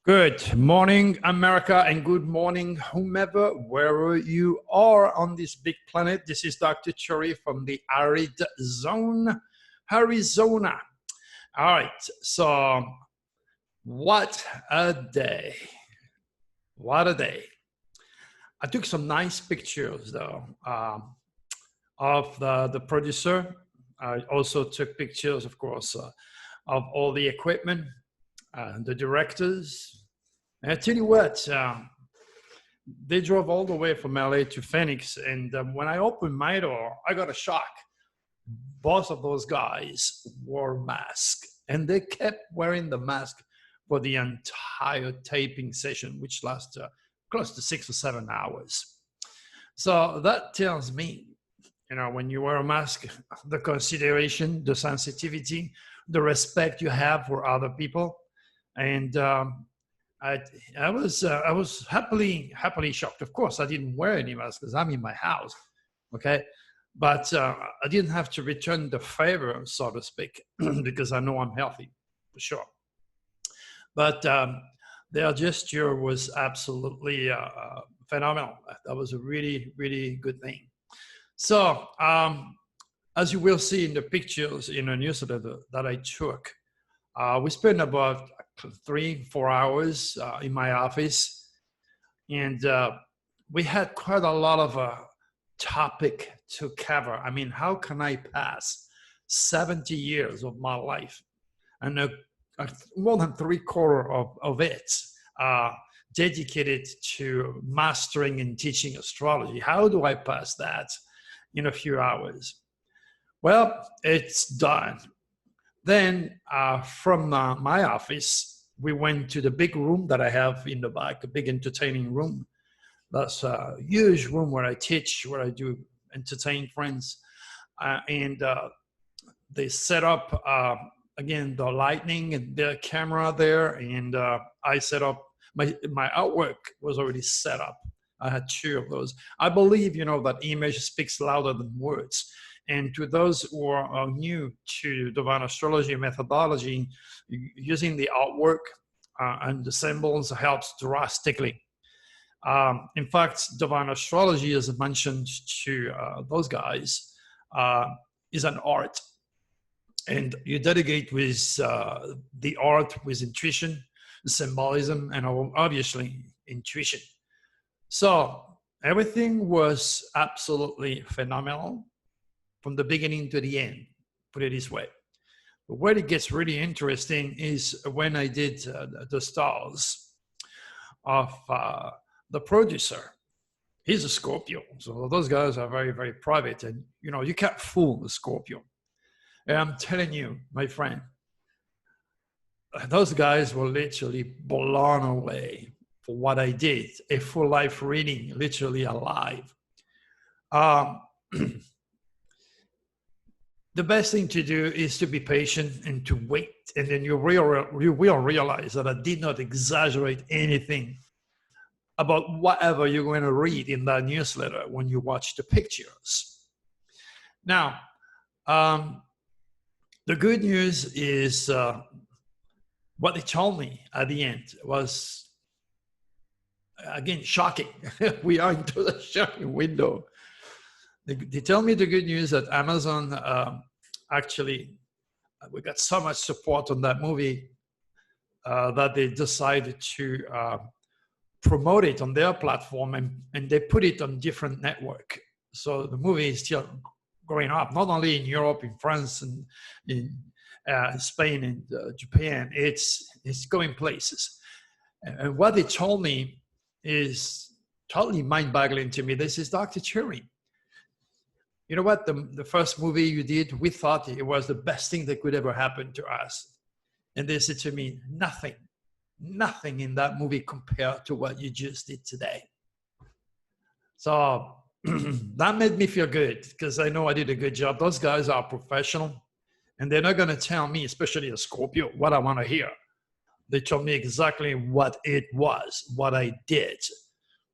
Good morning, America, and good morning, whomever, wherever you are on this big planet. This is Dr. Chori from the Arid Zone, Arizona. All right, so what a day. What a day. I took some nice pictures, though, of the producer. I also took pictures, of course, of all the equipment, the directors. And I tell you what, they drove all the way from LA to Phoenix. And when I opened my door, I got a shock. Both of those guys wore masks, and they kept wearing the mask for the entire taping session, which lasted close to 6 or 7 hours. So that tells me, when you wear a mask, the consideration, the sensitivity, the respect you have for other people. And I was happily shocked. Of course, I didn't wear any mask because I'm in my house, okay? But I didn't have to return the favor, so to speak, because I know I'm healthy, for sure. But their gesture was absolutely phenomenal. That was a really, really good thing. So, as you will see in the pictures in the newsletter that I took, we spent about 3-4 hours in my office, and we had quite a lot of topic to cover. I mean, how can I pass 70 years of my life and more than 3/4 of it dedicated to mastering and teaching astrology? How do I pass that in a few hours? Well, it's done. Then from my office, we went to the big room that I have in the back, a big entertaining room. That's a huge room where I teach, where I do entertain friends. And they set up, again, the lighting and the camera there. And I set up, my artwork was already set up. I had 2 of those. I believe, that image speaks louder than words. And to those who are new to divine astrology methodology, using the artwork and the symbols helps drastically. In fact, divine astrology, as I mentioned to those guys, is an art. And you dedicate with the art with intuition, symbolism, and obviously intuition. So everything was absolutely phenomenal from the beginning to the end, put it this way. But where it gets really interesting is when I did the stars of the producer. He's a Scorpio, so those guys are very, very private, and you can't fool the Scorpio. And I'm telling you, my friend, those guys were literally blown away for what I did. A full life reading, literally alive. The best thing to do is to be patient and to wait. And then you will realize that I did not exaggerate anything about whatever you're going to read in that newsletter when you watch the pictures. Now, the good news is what they told me at the end was, again, shocking. We are into the shocking window. They tell me the good news that Amazon actually, we got so much support on that movie that they decided to promote it on their platform, and they put it on different network. So the movie is still growing up, not only in Europe, in France, and in Spain and Japan. It's going places. And what they told me is totally mind-boggling to me. This is Dr. Churi. You know what? The first movie you did, we thought it was the best thing that could ever happen to us. And they said to me, nothing in that movie compared to what you just did today. So that made me feel good because I know I did a good job. Those guys are professional, and they're not going to tell me, especially a Scorpio, what I want to hear. They told me exactly what it was, what I did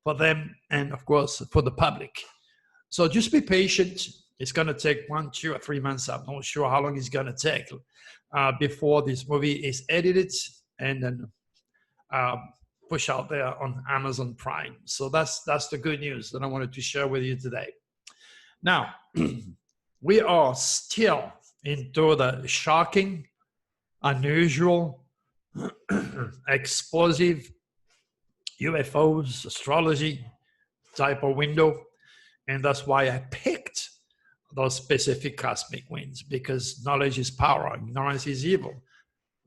for them, and of course, for the public. So just be patient. It's going to take 1, 2, or 3 months. I'm not sure how long it's going to take before this movie is edited and then push out there on Amazon Prime. So that's the good news that I wanted to share with you today. Now, we are still into the shocking, unusual, explosive UFOs, astrology type of window. And that's why I picked those specific cosmic winds, because knowledge is power, ignorance is evil.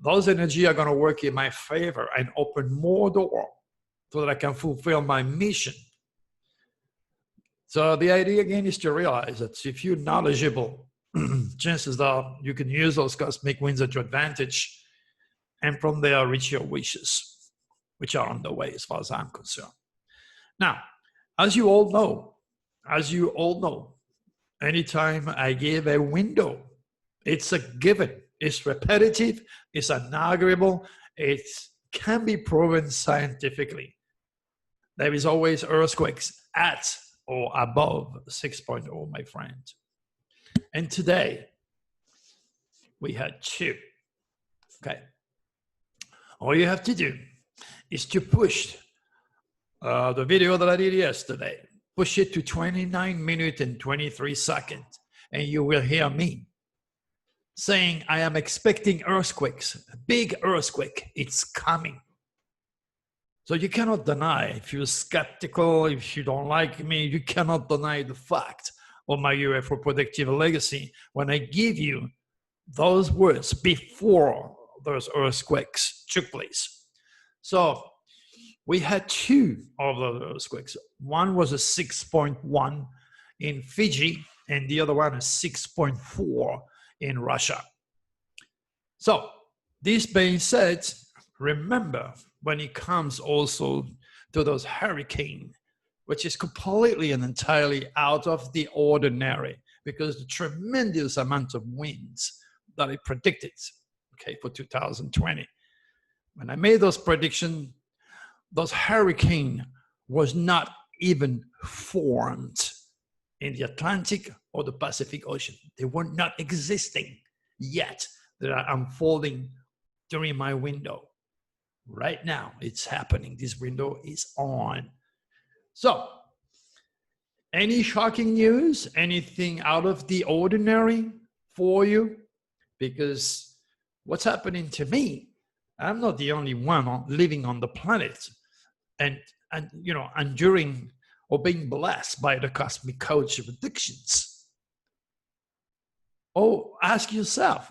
Those energies are going to work in my favor and open more doors so that I can fulfill my mission. So the idea again is to realize that if you're knowledgeable, chances are you can use those cosmic winds at your advantage, and from there reach your wishes, which are on the way as far as I'm concerned. Now, as you all know, anytime I give a window, it's a given. It's repetitive, it's inaugural, it can be proven scientifically. There is always earthquakes at or above 6.0, my friend. And today, we had 2. Okay. All you have to do is to push the video that I did yesterday, push it to 29 minutes and 23 seconds, and you will hear me saying, I am expecting earthquakes, a big earthquake, it's coming. So you cannot deny, if you're skeptical, if you don't like me, you cannot deny the fact of my UFO predictive legacy when I give you those words before those earthquakes took place. So we had 2 of those earthquakes. One was a 6.1 in Fiji, and the other one is 6.4 in Russia. So this being said, remember, when it comes also to those hurricanes, which is completely and entirely out of the ordinary, because the tremendous amount of winds that I predicted, okay, for 2020. When I made those predictions, those hurricane was not even formed in the Atlantic or the Pacific Ocean. They were not existing yet. They are unfolding during my window. Right now, it's happening. This window is on. So, any shocking news? Anything out of the ordinary for you? Because what's happening to me, I'm not the only one living on the planet and enduring or being blessed by the cosmic coach predictions. Oh, ask yourself.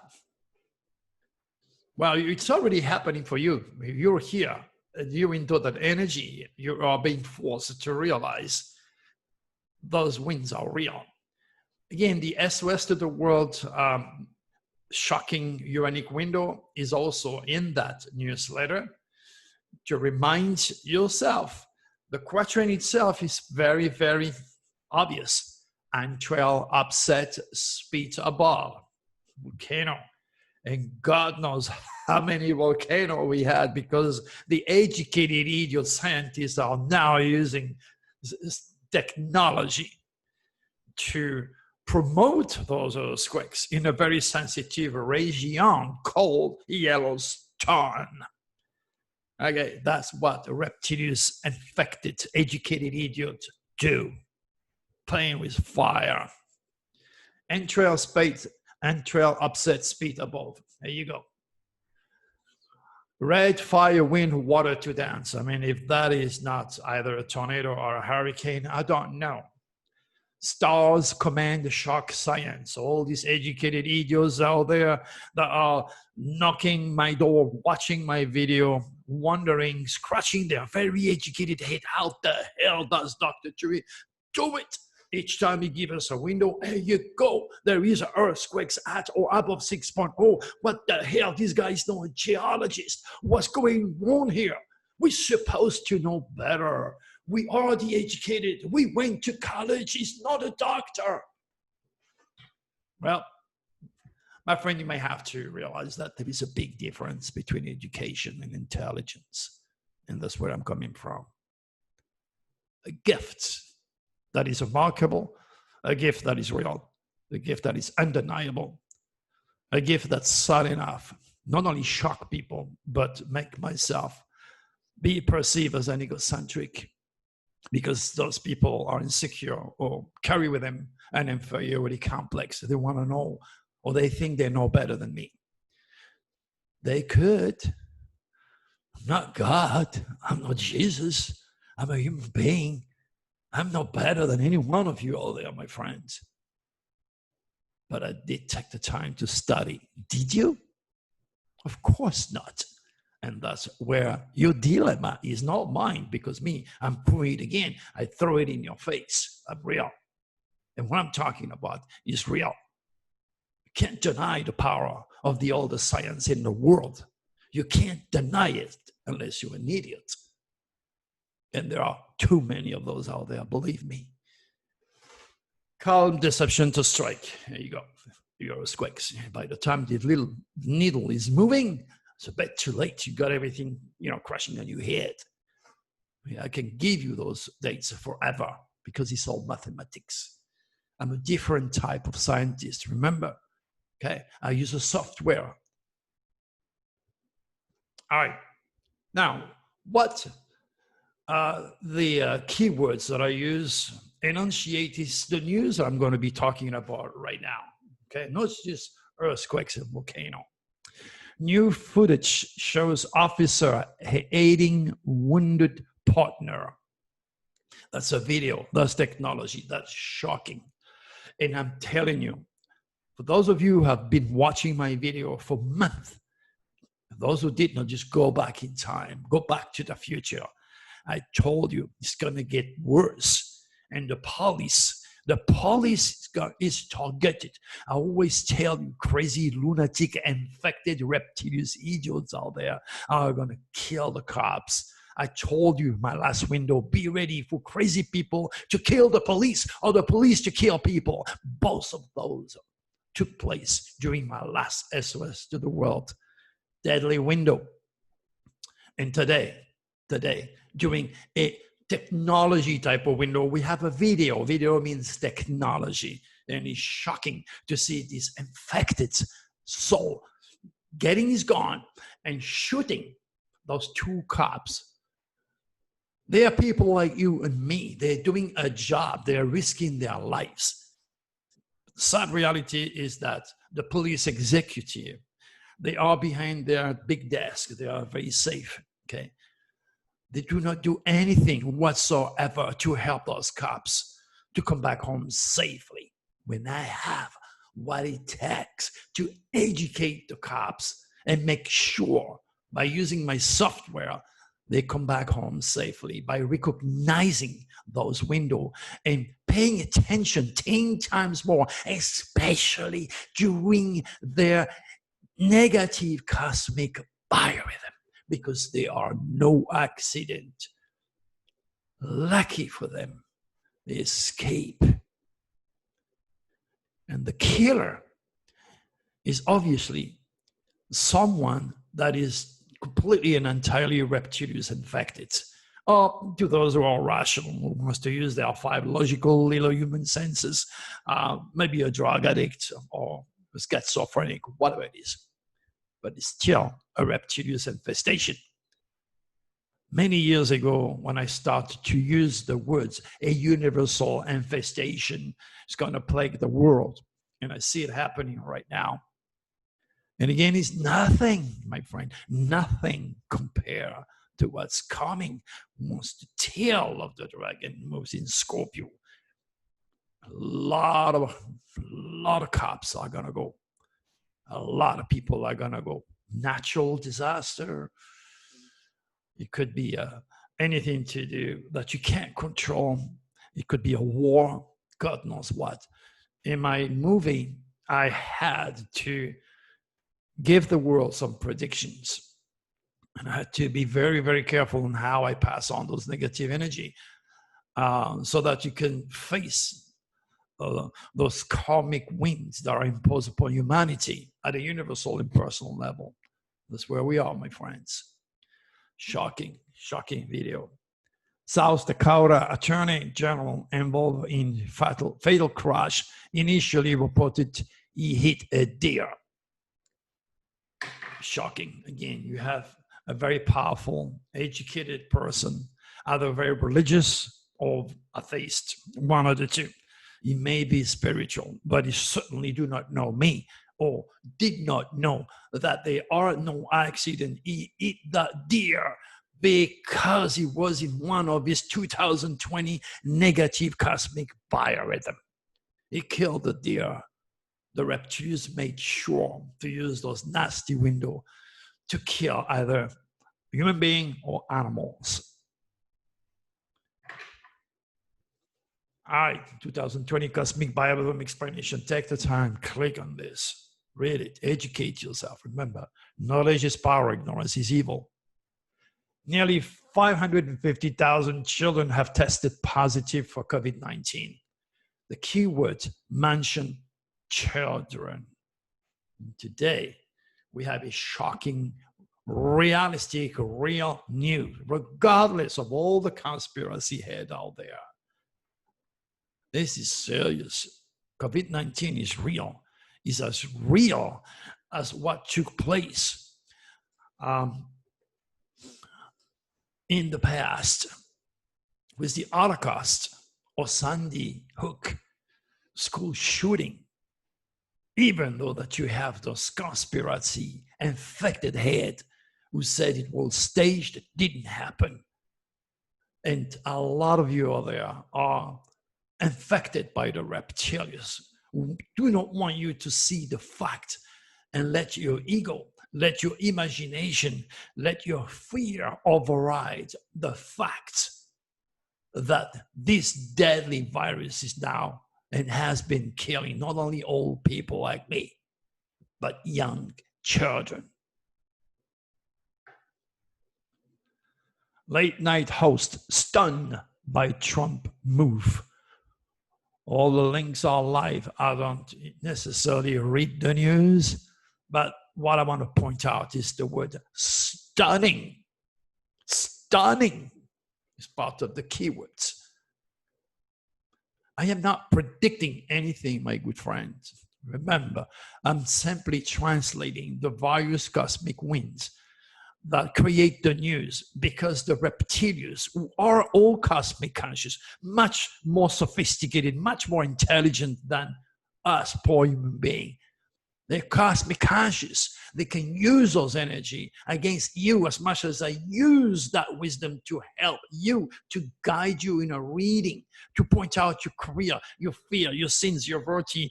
Well, it's already happening for you. You're here, and you're into that energy. You are being forced to realize those winds are real. Again, the SOS to the world shocking Uranic window is also in that newsletter to remind yourself. The quatrain itself is very, very obvious. Antral upset, speed above, volcano. And God knows how many volcanoes we had, because the educated idiot scientists are now using this technology to promote those earthquakes in a very sensitive region called Yellowstone. Okay, that's what reptilians, infected, educated idiots do, playing with fire. Antral upset, speed above. There you go. Red, fire, wind, water to dance. I mean, if that is not either a tornado or a hurricane, I don't know. Stars command the shock science. All these educated idiots out there that are knocking my door, watching my video, wondering, scratching their very educated head, how the hell does Dr. Turi do it? Each time he gives us a window, there you go. There is earthquakes at or above 6.0. What the hell? This guy is not a geologist. What's going on here? We're supposed to know better. We are the educated. We went to college. He's not a doctor. Well, my friend, you may have to realize that there is a big difference between education and intelligence. And that's where I'm coming from. A gift that is remarkable, a gift that is real, a gift that is undeniable, a gift that's sad enough, not only shock people, but make myself be perceived as an egocentric, because those people are insecure or carry with them an inferiority complex. They want to know, or they think they know better than me. They could. I'm not God. I'm not Jesus. I'm a human being. I'm no better than any one of you all there, my friends. But I did take the time to study. Did you? Of course not. And that's where your dilemma is not mine, because me, I'm proving it again. I throw it in your face. I'm real. And what I'm talking about is real. You can't deny the power of the oldest science in the world. You can't deny it unless you're an idiot. And there are too many of those out there, believe me. Calm deception to strike. There you go. Your earthquakes. By the time the little needle is moving, it's a bit too late. You got everything, crashing on your head. I can give you those dates forever because it's all mathematics. I'm a different type of scientist, remember? Okay, I use a software. All right. Now, what the keywords that I use enunciate is the news that I'm going to be talking about right now. Okay, not just earthquakes and volcano. New footage shows officer aiding wounded partner. That's a video. That's technology. That's shocking. And I'm telling you, for those of you who have been watching my video for months, those who did not, just go back in time, go back to the future. I told you it's going to get worse. And the police is targeted. I always tell you, crazy, lunatic, infected, reptilious idiots out there are going to kill the cops. I told you in my last window, be ready for crazy people to kill the police or the police to kill people. Both of those took place during my last SOS to the world. Deadly window. And today, during a technology type of window, we have a video. Video means technology. And it's shocking to see this infected soul getting his gun and shooting those two cops. They are people like you and me. They're doing a job. They're risking their lives. The sad reality is that the police executive, they are behind their big desk. They are very safe, okay? They do not do anything whatsoever to help those cops to come back home safely. When I have what it takes to educate the cops and make sure by using my software, they come back home safely, by recognizing those windows and paying attention 10 times more, especially during their negative cosmic biorhythm, because they are no accident. Lucky for them, they escape. And the killer is obviously someone that is completely and entirely reptilious infected. Or to those who are rational, who wants to use their 5 logical little human senses, maybe a drug addict or a schizophrenic, whatever it is. But it's still a reptilious infestation. Many years ago, when I started to use the words, a universal infestation is going to plague the world, and I see it happening right now. And again, it's nothing, my friend, nothing compared to what's coming once the tail of the dragon moves in Scorpio. A lot of cops are going to go. A lot of people are going to go. Natural disaster. It could be anything to do that you can't control. It could be a war, God knows what. In my movie, I had to give the world some predictions. And I had to be very, very careful on how I pass on those negative energy so that you can face those karmic winds that are imposed upon humanity at a universal and personal level. That's where we are, my friends. Shocking video. South Dakota Attorney General involved in fatal crash initially reported he hit a deer. Shocking. Again, you have a very powerful, educated person, either very religious or atheist, one of the two. He may be spiritual, but he certainly do not know me, or did not know that there are no accident. He eat that deer because he was in one of his 2020 negative cosmic biorhythm. He killed the deer. The reptiles made sure to use those nasty windows to kill either human being or animals. All right, 2020 Cosmic Biorhythm Explanation. Take the time, click on this, read it, educate yourself. Remember, knowledge is power, ignorance is evil. Nearly 550,000 children have tested positive for COVID-19. The keyword mentioned children. Today, we have a shocking, realistic, real news, regardless of all the conspiracy head out there. This is serious. COVID-19 is real. It's as real as what took place in the past with the Holocaust or Sandy Hook school shooting. Even though that you have those conspiracy infected head who said it was staged, it didn't happen. And a lot of you out there are infected by the reptilians who do not want you to see the fact and let your ego, let your imagination, let your fear override the fact that this deadly virus is now and has been killing not only old people like me, but young children. Late night host stunned by Trump move. All the links are live. I don't necessarily read the news, but what I want to point out is the word stunning. Stunning is part of the keywords. I am not predicting anything, my good friends. Remember, I'm simply translating the various cosmic winds that create the news, because the reptilians, who are all cosmic conscious, much more sophisticated, much more intelligent than us poor human beings, they're cosmic conscious. They can use those energy against you as much as I use that wisdom to help you, to guide you in a reading, to point out your career, your fear, your sins, your virtues,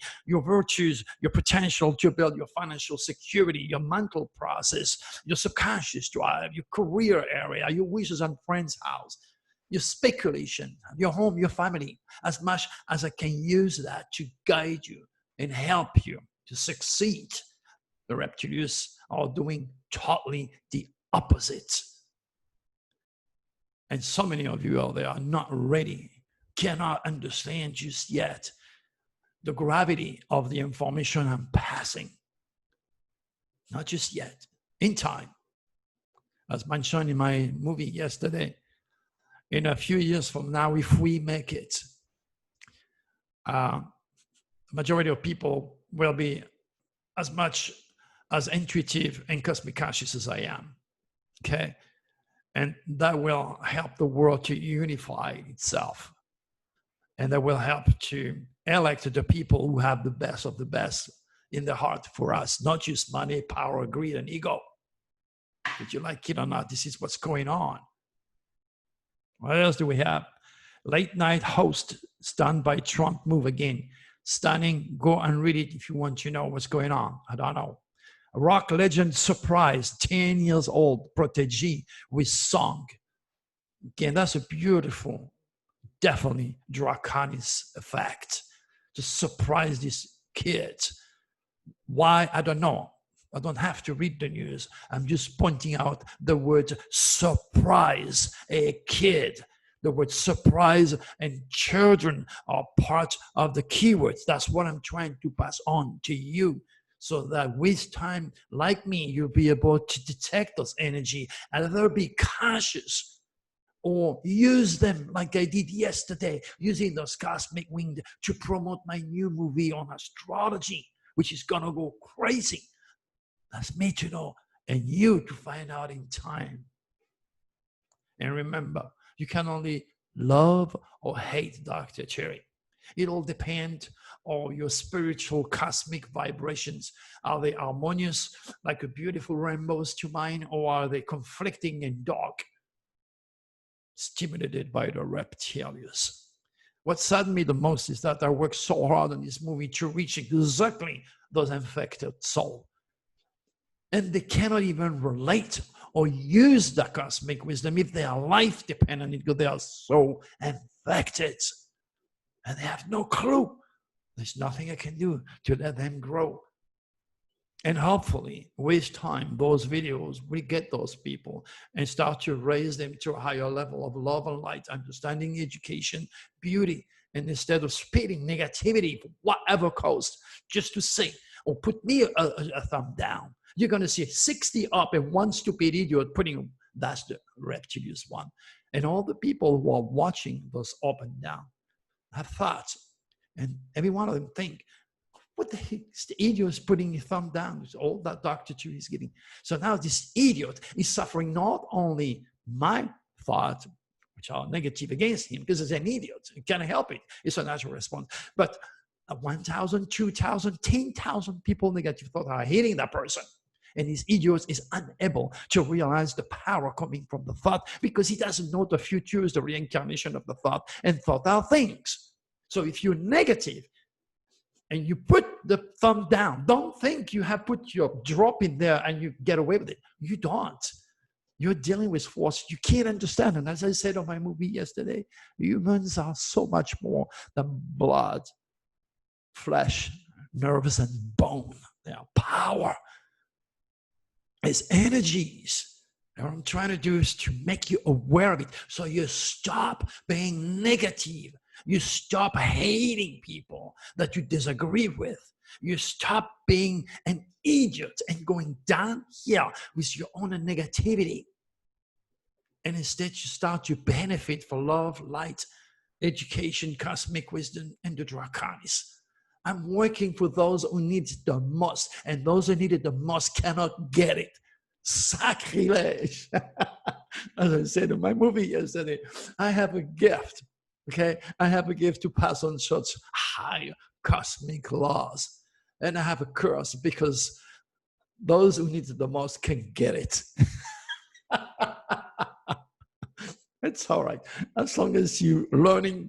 your potential to build your financial security, your mental process, your subconscious drive, your career area, your wishes on friends' house, your speculation, your home, your family, as much as I can use that to guide you and help you to succeed. The reptilians are doing totally the opposite. And so many of you out there are not ready, cannot understand just yet the gravity of the information I'm passing. Not just yet, in time. As mentioned in my movie yesterday, in a few years from now, if we make it, the majority of people will be as much as intuitive and cosmic conscious as I am, okay? And that will help the world to unify itself. And that will help to elect the people who have the best of the best in their heart for us, not just money, power, greed, and ego. Did you like it or not? This is what's going on. What else do we have? Late night host stunned by Trump move again. Stunning. Go and read it if you want to know what's going on. I don't know. A rock legend surprised 10 years old protege with song. Again, that's a beautiful, definitely draconic effect to surprise this kid. Why? I don't know. I don't have to read the news. I'm just pointing out the word surprise a kid. The word surprise and children are part of the keywords. That's what I'm trying to pass on to you, so that with time, like me, you'll be able to detect those energy and either be conscious or use them like I did yesterday, using those cosmic wind to promote my new movie on astrology, which is going to go crazy. That's me to know and you to find out in time. And remember, you can only love or hate Dr. Cherry. It'll depend on your spiritual cosmic vibrations. Are they harmonious, like a beautiful rainbows to mine, or are they conflicting and dark, stimulated by the reptilians? What saddened me the most is that I worked so hard on this movie to reach exactly those infected souls. And they cannot even relate or use the cosmic wisdom if their life depends on it, because they are so infected. And they have no clue. There's nothing I can do to let them grow. And hopefully, with time, those videos will get those people and start to raise them to a higher level of love and light, understanding, education, beauty. And instead of spitting negativity for whatever cost, just to say, or put me a thumb down, you're going to see 60 up and one stupid idiot putting, that's the reptilian one. And all the people who are watching those up and down have thoughts. And every one of them think, what the heck is the idiot putting a thumb down? It's all that Dr. Chu is giving. So now this idiot is suffering not only my thoughts, which are negative against him, because he's an idiot. He can't help it. It's a natural response. But 1,000, 2,000, 10,000 people negative thoughts are hitting that person. And this idiot is unable to realize the power coming from the thought, because he doesn't know the future is the reincarnation of the thought, and thought are things. So if you're negative, and you put the thumb down, don't think you have put your drop in there and you get away with it. You don't. You're dealing with force you can't understand. And as I said on my movie yesterday, humans are so much more than blood, flesh, nerves, and bone. They are power. It's energies. And what I'm trying to do is to make you aware of it, so you stop being negative. You stop hating people that you disagree with. You stop being an idiot and going down here with your own negativity. And instead, you start to benefit for love, light, education, cosmic wisdom, and the draconis. I'm working for those who need it the most, and those who need it the most cannot get it. Sacrilege. As I said in my movie yesterday, I have a gift. Okay, I have a gift to pass on such high cosmic laws. And I have a curse, because those who need it the most can get it. It's all right. As long as you're learning,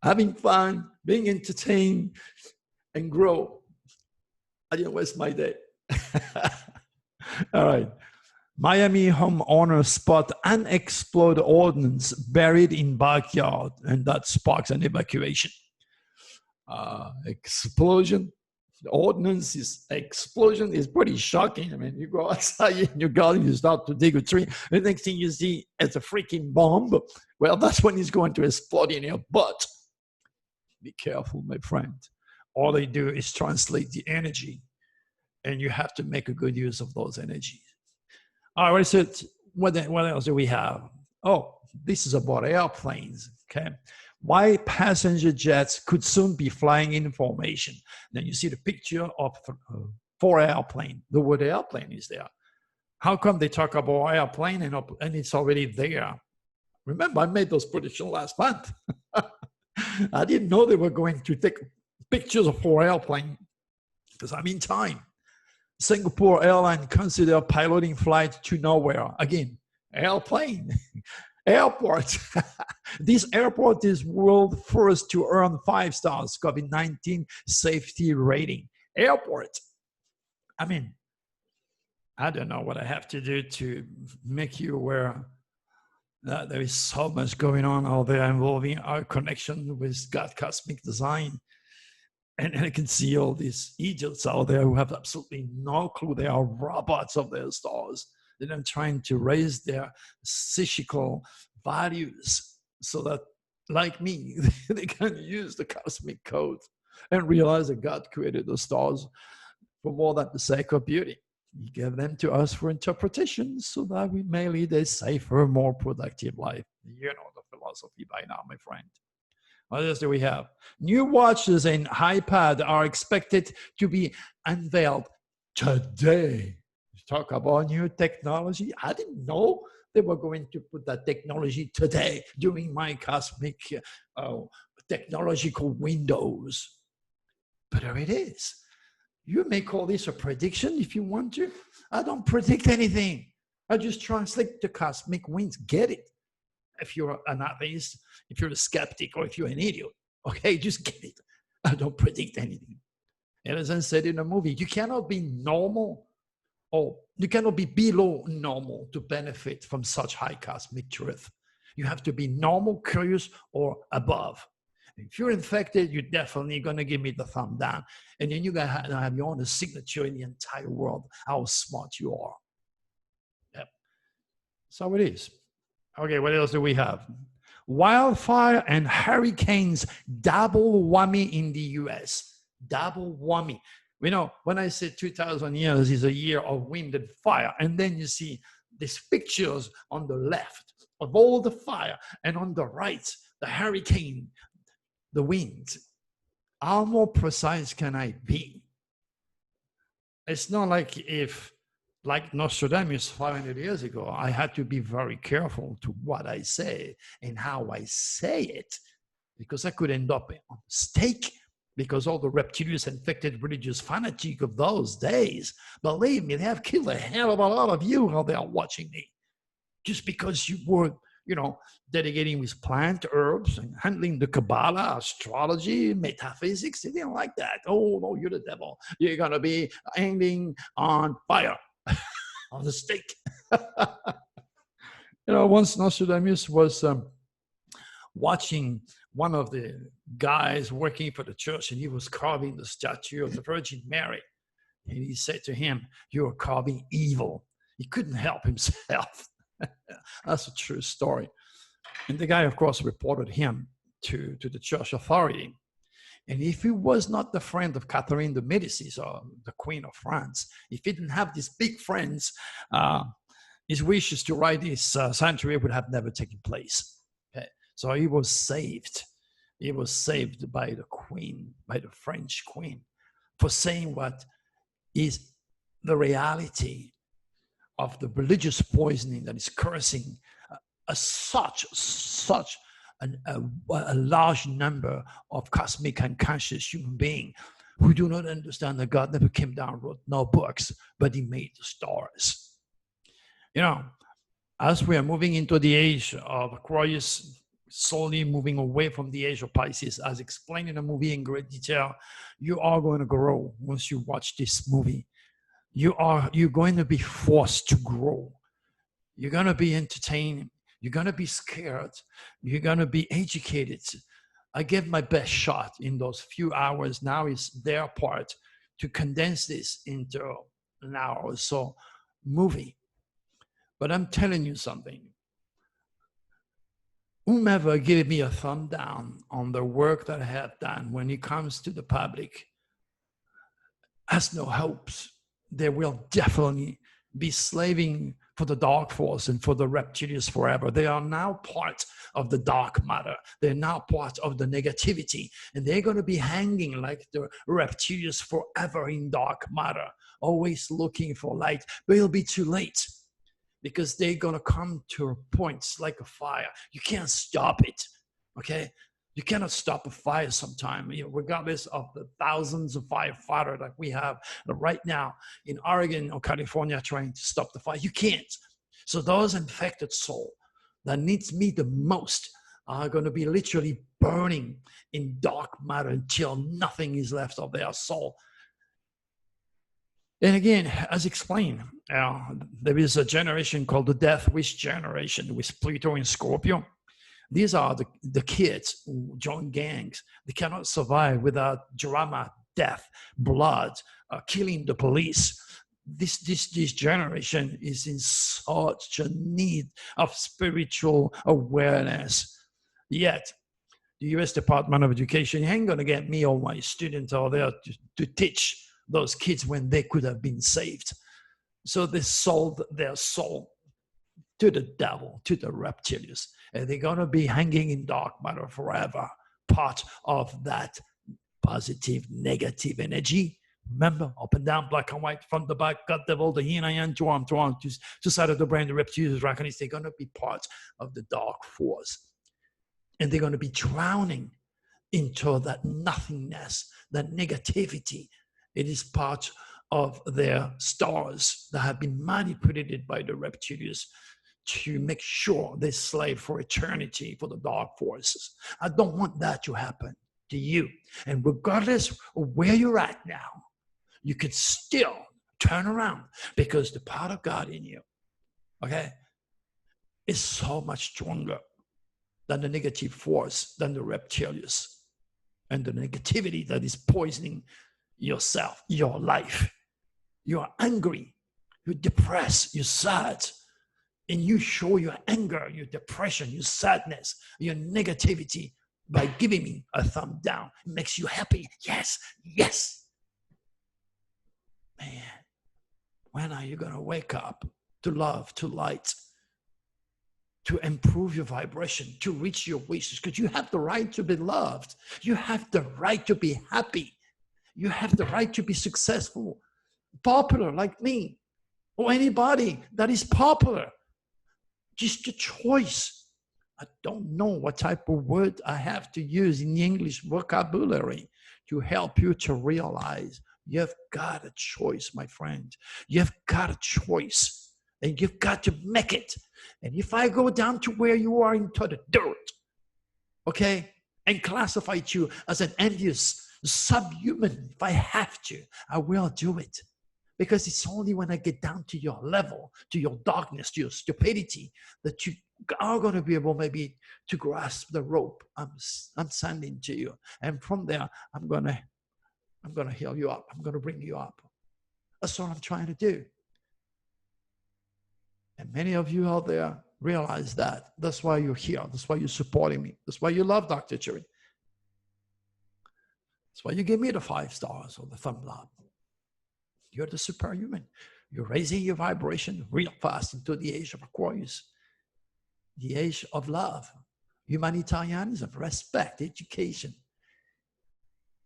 having fun, being entertained, and grow. I didn't waste my day. All right. Miami homeowner spot unexploded ordnance buried in backyard, and that sparks an evacuation. Explosion. The ordnance is explosion is pretty shocking. I mean, you go outside in your garden, you start to dig a tree, the next thing you see is a freaking bomb. Well, that's when it's going to explode in your butt. Be careful, my friend. All they do is translate the energy, and you have to make a good use of those energies. All right, so what else do we have? Oh, this is about airplanes, okay? Why passenger jets could soon be flying in formation. Then you see the picture of 4 airplanes. The word airplane is there. How come they talk about airplane and it's already there? Remember, I made those predictions last month. I didn't know they were going to take pictures of 4 airplanes, because I'm in time. Singapore airline consider piloting flight to nowhere. Again, airplane, airport. This airport is world first to earn 5 stars COVID-19 safety rating. Airport. I mean, I don't know what I have to do to make you aware that there is so much going on out there involving our connection with God cosmic design. And I can see all these idiots out there who have absolutely no clue. They are robots of their stars. They're trying to raise their psychical values so that, like me, they can use the cosmic code and realize that God created the stars for more than the sake of beauty. He gave them to us for interpretation so that we may lead a safer, more productive life. You know the philosophy by now, my friend. What else do we have? New watches and iPad are expected to be unveiled today. talk about new technology. I didn't know they were going to put that technology today during my cosmic technological windows. But there it is. You may call this a prediction if you want to. I don't predict anything. I just translate the cosmic winds. Get it? If you're an atheist, if you're a skeptic, or if you're an idiot, okay, just get it. I don't predict anything. And as I said in the movie, you cannot be normal, or you cannot be below normal to benefit from such high cosmic truth. You have to be normal, curious, or above. If you're infected, you're definitely going to give me the thumb down. And then you're going to have your own signature in the entire world, how smart you are. Yep. So it is. Okay, what else do we have? Wildfire and hurricanes, double whammy in the US. Double whammy. You know, when I say 2,000 years is a year of wind and fire, and then you see these pictures on the left of all the fire, and on the right, the hurricane, the wind. How more precise can I be? It's not like if, like Nostradamus 500 years ago, I had to be very careful to what I say and how I say it, because I could end up on stake, because all the reptilians infected religious fanatics of those days, believe me, they have killed a hell of a lot of you out there watching me, just because you were, you know, dedicating with plant, herbs, and handling the Kabbalah, astrology, metaphysics. They didn't like that. Oh, no, you're the devil. You're going to be hanging on fire, on the stake. You know, once Nostradamus was watching one of the guys working for the church, and he was carving the statue of the Virgin Mary. And he said to him, "You're carving evil." He couldn't help himself. That's a true story. And the guy, of course, reported him to the church authority. And if he was not the friend of Catherine de Medici, or the Queen of France, if he didn't have these big friends, his wishes to write this sanctuary would have never taken place. Okay? So he was saved. He was saved by the Queen, by the French Queen, for saying what is the reality of the religious poisoning that is cursing such a large number of cosmic unconscious human beings who do not understand that God never came down and wrote no books, but he made the stars. You know, as we are moving into the age of Aquarius, slowly moving away from the age of Pisces, as explained in the movie in great detail, you are going to grow once you watch this movie. You're going to be forced to grow. You're going to be entertained. You're going to be scared. You're going to be educated. I gave my best shot in those few hours. Now it's their part to condense this into an hour or so movie. But I'm telling you something. Whomever gave me a thumb down on the work that I have done when it comes to the public has no hopes. They will definitely be slaving for the dark force and for the reptilians forever. They are now part of the dark matter. They're now part of the negativity, and they're going to be hanging like the reptilians forever in dark matter, always looking for light. But it'll be too late, because they're going to come to a point like a fire. You can't stop it, okay? You cannot stop a fire sometime, regardless of the thousands of firefighters that we have right now in Oregon or California trying to stop the fire. You can't. So those infected souls that needs me the most are going to be literally burning in dark matter until nothing is left of their soul. And again, as explained, there is a generation called the Death Wish generation with Pluto in Scorpio. These are the kids who join gangs. They cannot survive without drama, death, blood, killing the police. This generation is in such a need of spiritual awareness. Yet, the U.S. Department of Education ain't going to get me or my students out there to teach those kids when they could have been saved. So they sold their soul to the devil, to the reptilians, and they're going to be hanging in dark matter forever, part of that positive, negative energy, Remember, up and down, black and white, front to back, gut devil, the yin and yang, two arm, two side of the brain, the reptiles, dragonists, they're going to be parts of the dark force. And they're going to be drowning into that nothingness, that negativity. It is part of their stars that have been manipulated by the reptilians to make sure they slave for eternity for the dark forces. I don't want that to happen to you. And regardless of where you're at now, you can still turn around, because the part of God in you, okay, is so much stronger than the negative force, than the reptilians, and the negativity that is poisoning yourself, your life. You are angry, you're depressed, you're sad, and you show your anger, your depression, your sadness, your negativity by giving me a thumb down. It makes you happy. Yes, yes. Man, when are you going to wake up to love, to light, to improve your vibration, to reach your wishes? Because you have the right to be loved. You have the right to be happy. You have the right to be successful, popular like me, or anybody that is popular. Just a choice. I don't know what type of word I have to use in the English vocabulary to help you to realize you've got a choice, my friend. You've got a choice, and you've got to make it. And if I go down to where you are into the dirt, okay, and classify you as an envious subhuman, if I have to, I will do it. Because it's only when I get down to your level, to your darkness, to your stupidity, that you are going to be able maybe to grasp the rope I'm sending to you. And from there, I'm going to heal you up. I'm going to bring you up. That's what I'm trying to do. And many of you out there realize that. That's why you're here. That's why you're supporting me. That's why you love Dr. Cherry. That's why you give me the 5 stars or the thumb up. You're the superhuman. You're raising your vibration real fast into the age of Aquarius, the age of love, humanitarianism, respect, education.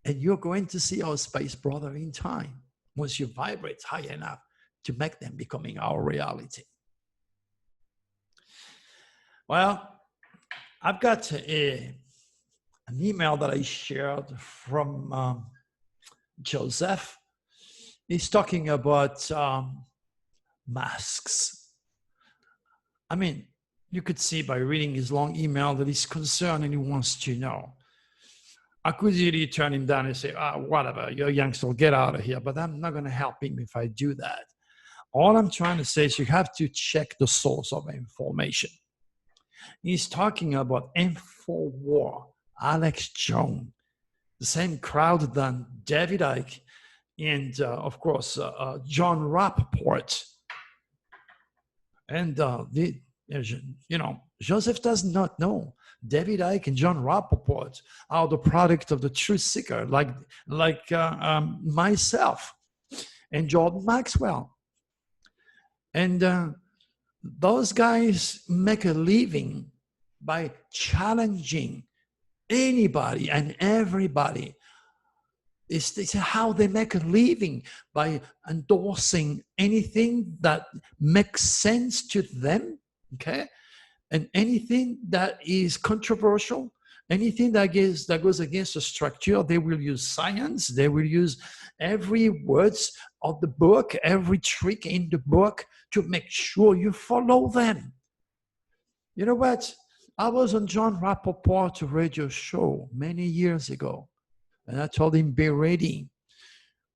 And you're going to see our space brother in time once you vibrate high enough to make them becoming our reality. Well, I've got an email that I shared from Joseph. He's talking about masks. I mean, you could see by reading his long email that he's concerned and he wants to know. I could easily turn him down and say, whatever, you're a youngster, get out of here. But I'm not going to help him if I do that. All I'm trying to say is you have to check the source of information. He's talking about InfoWar, Alex Jones, the same crowd than David Icke, and of course, John Rappaport. And, Joseph does not know. David Icke and John Rappaport are the product of the truth seeker, like myself and Jordan Maxwell. And those guys make a living by challenging anybody and everybody. It's how they make a living, by endorsing anything that makes sense to them, okay? And anything that is controversial, anything that goes against the structure, they will use science, they will use every words of the book, every trick in the book to make sure you follow them. You know what? I was on John Rappaport's radio show many years ago. And I told him, be ready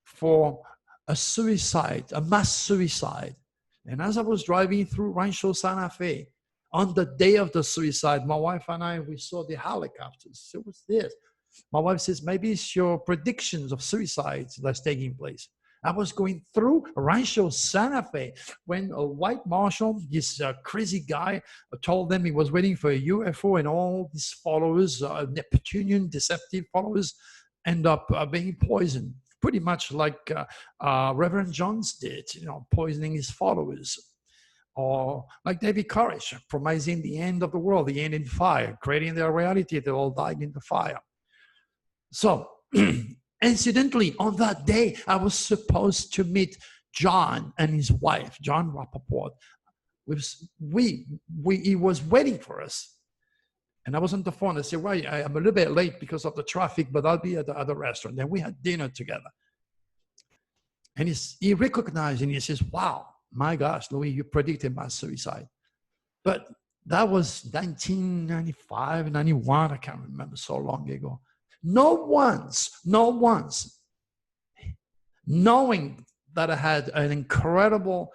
for a suicide, a mass suicide. And as I was driving through Rancho Santa Fe, on the day of the suicide, my wife and I, we saw the helicopters. So what's this? My wife says, maybe it's your predictions of suicides that's taking place. I was going through Rancho Santa Fe when a white marshal, this crazy guy, told them he was waiting for a UFO, and all these followers, Neptunian deceptive followers, end up being poisoned, pretty much like Reverend Jones did, poisoning his followers. Or like David Koresh, promising the end of the world, the end in fire, creating their reality, they all died in the fire. So Incidentally, on that day, I was supposed to meet John and his wife, John Rappaport. He was waiting for us. And I was on the phone. I said, well, I'm a little bit late because of the traffic, but I'll be at the other restaurant. Then we had dinner together. And he recognized and he says, wow, my gosh, Louis, you predicted my suicide. But that was 1995, 91. I can't remember, so long ago. Not once, knowing that I had an incredible,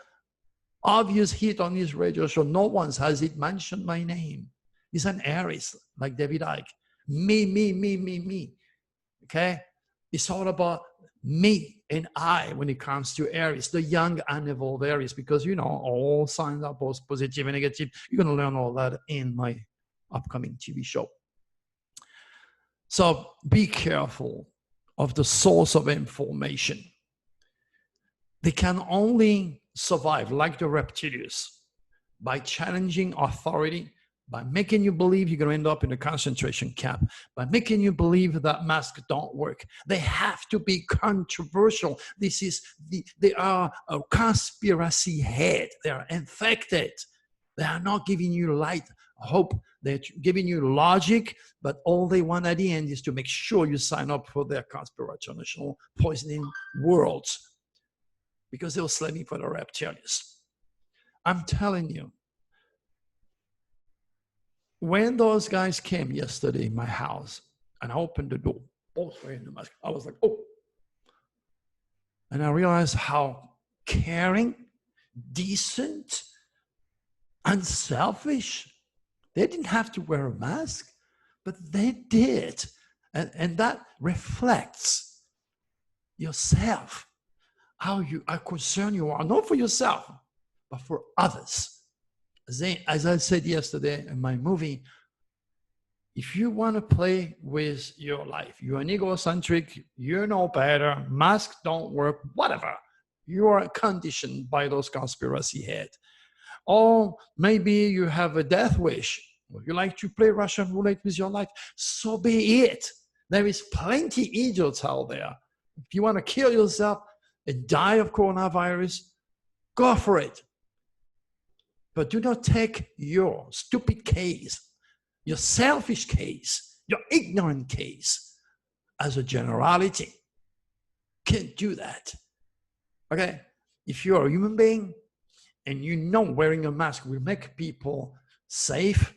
obvious hit on his radio show, not once has it mentioned my name. He's an Aries, like David Icke. Me. Okay? It's all about me and I when it comes to Aries, the young and evolved Aries, because, you know, all signs are both positive and negative. You're going to learn all that in my upcoming TV show. So be careful of the source of information. They can only survive, like the reptilians, by challenging authority, by making you believe you're going to end up in a concentration camp, by making you believe that masks don't work. They have to be controversial. They are a conspiracy head. They are infected. They are not giving you light, hope. They're giving you logic, but all they want at the end is to make sure you sign up for their conspiratorial poisoning worlds, because they're slaving for the reptilians. I'm telling you, when those guys came yesterday in my house and I opened the door, both wearing the mask, I was like, oh. And I realized how caring, decent, unselfish. They didn't have to wear a mask, but they did. And that reflects yourself, how concerned you are, not for yourself, but for others. As I said yesterday in my movie, if you want to play with your life, you're an egocentric, you know better, masks don't work, whatever. You are conditioned by those conspiracy heads. Or maybe you have a death wish, or you like to play Russian roulette with your life, so be it. There is plenty idiots out there. If you want to kill yourself and die of coronavirus, go for it. But do not take your stupid case, your selfish case, your ignorant case as a generality. Can't do that. Okay? If you're a human being and you know wearing a mask will make people safe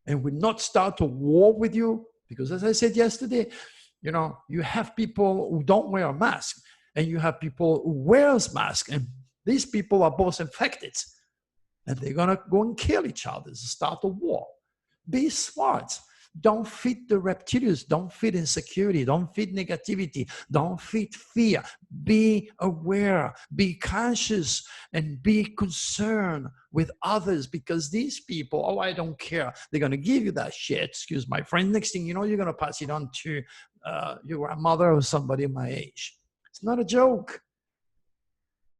and will not start a war with you, because as I said yesterday, you know, you have people who don't wear a mask and you have people who wears masks, and these people are both infected. And they're going to go and kill each other, start a war. Be smart. Don't feed the reptilians. Don't feed insecurity. Don't feed negativity. Don't feed fear. Be aware. Be conscious. And be concerned with others, because these people, oh, I don't care. They're going to give you that shit. Excuse my friend. Next thing you know, you're going to pass it on to your grandmother or somebody my age. It's not a joke.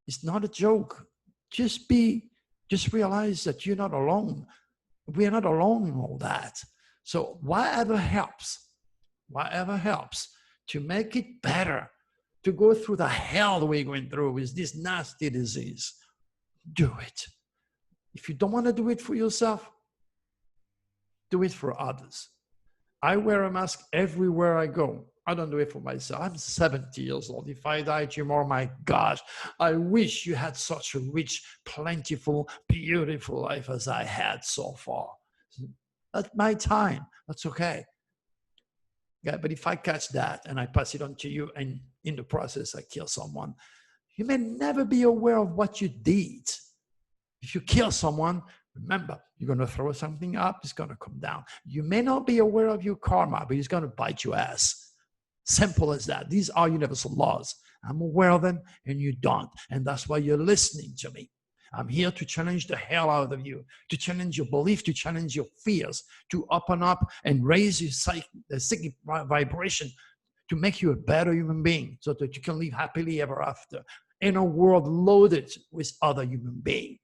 It's not a joke. Just realize that you're not alone. We're not alone in all that. So whatever helps to make it better, to go through the hell that we're going through with this nasty disease, do it. If you don't want to do it for yourself, do it for others. I wear a mask everywhere I go. I don't do it for myself. I'm 70 years old. If I die tomorrow, my gosh, I wish you had such a rich, plentiful, beautiful life as I had so far. That's my time. That's okay. Yeah, but if I catch that and I pass it on to you and in the process I kill someone, you may never be aware of what you did. If you kill someone, remember, you're going to throw something up, it's going to come down. You may not be aware of your karma, but it's going to bite your ass. Simple as that. These are universal laws. I'm aware of them and you don't. And that's why you're listening to me. I'm here to challenge the hell out of you, to challenge your belief, to challenge your fears, to open up and raise your psychic vibration, to make you a better human being so that you can live happily ever after in a world loaded with other human beings.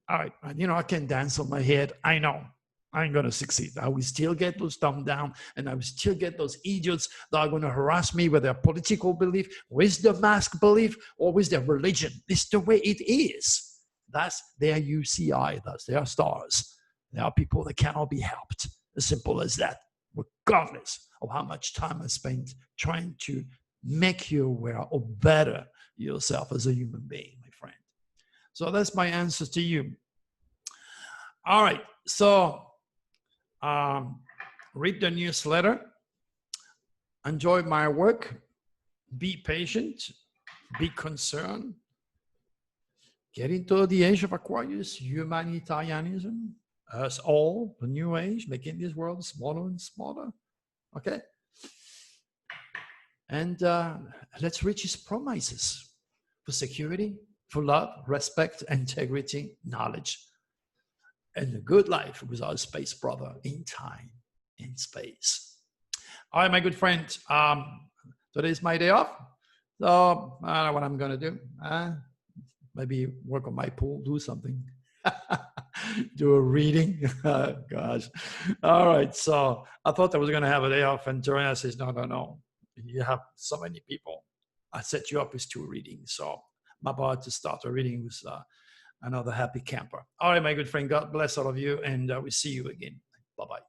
All right, you know, I can dance on my head. I know. I'm going to succeed. I will still get those thumbs down, and I will still get those idiots that are going to harass me with their political belief, with the mask belief, or with their religion. It's the way it is. That's their UCI. That's their stars. There are people that cannot be helped. As simple as that, regardless of how much time I spent trying to make you aware or better yourself as a human being, my friend. So that's my answer to you. All right. So read the newsletter. Enjoy my work. Be patient. Be concerned. Get into the age of Aquarius, humanitarianism, us all, the new age, making this world smaller and smaller. Okay? And let's reach his promises for security, for love, respect, integrity, knowledge, and a good life with our space brother in time, in space. All right, my good friend. Today's my day off. So I don't know what I'm going to do. Maybe work on my pool, do something. Do a reading. Gosh. All right. So I thought I was going to have a day off, and Joanna says, no. You have so many people. I set you up with 2 readings. So I'm about to start a reading with another happy camper. All right, my good friend. God bless all of you, and we'll see you again. Bye-bye.